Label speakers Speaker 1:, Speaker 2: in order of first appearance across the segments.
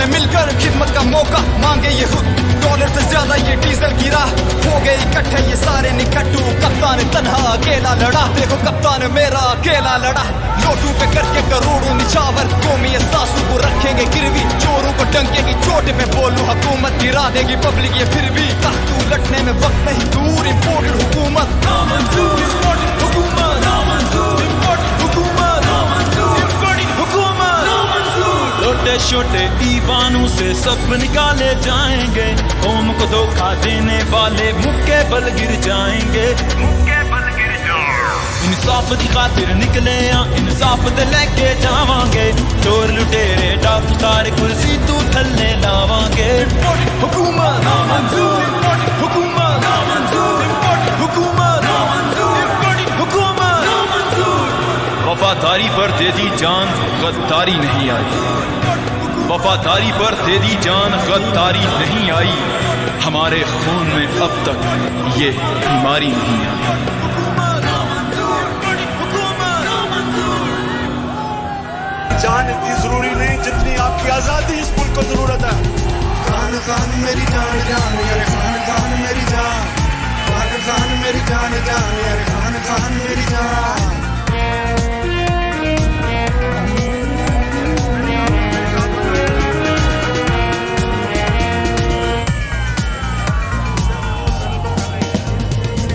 Speaker 1: ने मिलकर खिदमत का मौका मांगे ये खुद, डॉलर से ज्यादा ये डीजल गिरा, हो गए इकट्ठे ये सारे निकट्टू। कप्तान तन्हा अकेला लड़ा, देखो कप्तान मेरा अकेला लड़ा। लोटू पे करके करोड़ों निछावर, कौमी सासू को रखेंगे गिरवी, चोरों को डंकेगी चोट पे बोलूं हुकूमत गिरा देगी पब्लिक ये फिर भी। तू लटने में वक्त नहीं दूर, इम्पोर्टेड हुकूमत नामंजूर, इम्पोर्टेड हुकूमत नामंजूर, इम्पोर्टेड हुकूमत नामंजूर, इम्पोर्टेड हुकूमत नामंजूर।
Speaker 2: छोटे छोटे ईवानों से सब निकाले जाएंगे, कौम को धोखा देने वाले मुक्के बल गिर जाएंगे, मुक्के बल गिर जाएंगे। इंसाफ दी खातिर निकले आ, इंसाफ ते लेके जावांगे, चोर लुटेरे डाकू सारे कुर्सी तू थल्ले लावांगे।
Speaker 1: हुकूमत नामंजूर, हुकूमत नामंजूर, हुकूमत नामंजूर, हुकूमत नामंजूर।
Speaker 2: वफादारी पर दे दी जान, गद्दारी नहीं आई। वफादारी पर दे दी जान, गद्दारी नहीं आई। हमारे खून में अब तक ये बीमारी नहीं आई।
Speaker 3: जान इतनी जरूरी नहीं जितनी आपकी आजादी इस मुल्क को जरूरत है।
Speaker 4: खान खान मेरी जान जान यार, खान खान मेरी जान, खान खान मेरी जान जान यार, खान खान मेरी जान।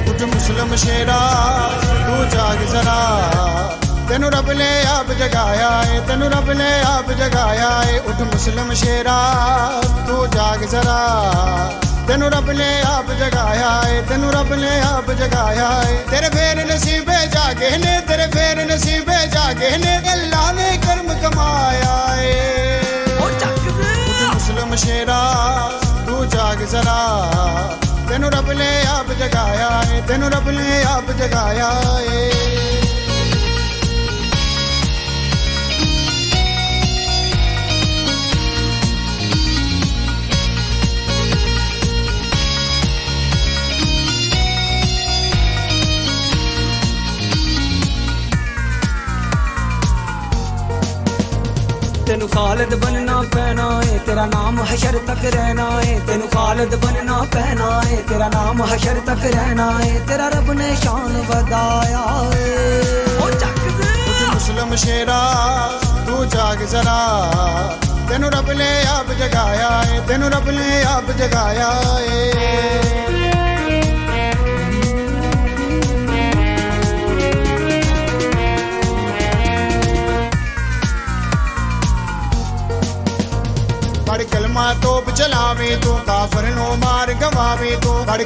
Speaker 4: उठ मुस्लिम शेरा तू जाग जरा, तेनू रब ने आप जगाया है, तेनू रब ने आप जगाया है। उठ मुस्लिम शेरा तू जाग जरा, तेनू रब ने आप जगाया है, तेनू रब ने आप जगाया है। तेरे फेर नसीबे जागे ने, तेरे फेर नसीबे जागे ने, अल्लाह ने कर्म कमाया है। उठ मुस्लिम शेरा तू जाग जरा, तेनू रब ने आप जगाया है, तेनू रब ने आप जगाया है।
Speaker 5: तेनू खालिद बनना पैना है, तेरा नाम हशर तक रहना है। तेनू खालिद बनना पैना है, तेरा नाम हशर तक रहना है। तेरा रब ने शान बधाया है।
Speaker 4: मुस्लिम शेरा तू जाग जरा, तेनू रब ने आप जगाया है, तेनू रब ने आप जगाया है। बड़ कलमा तोप चलावे तू, काफर नो मार गवावे तू। बड़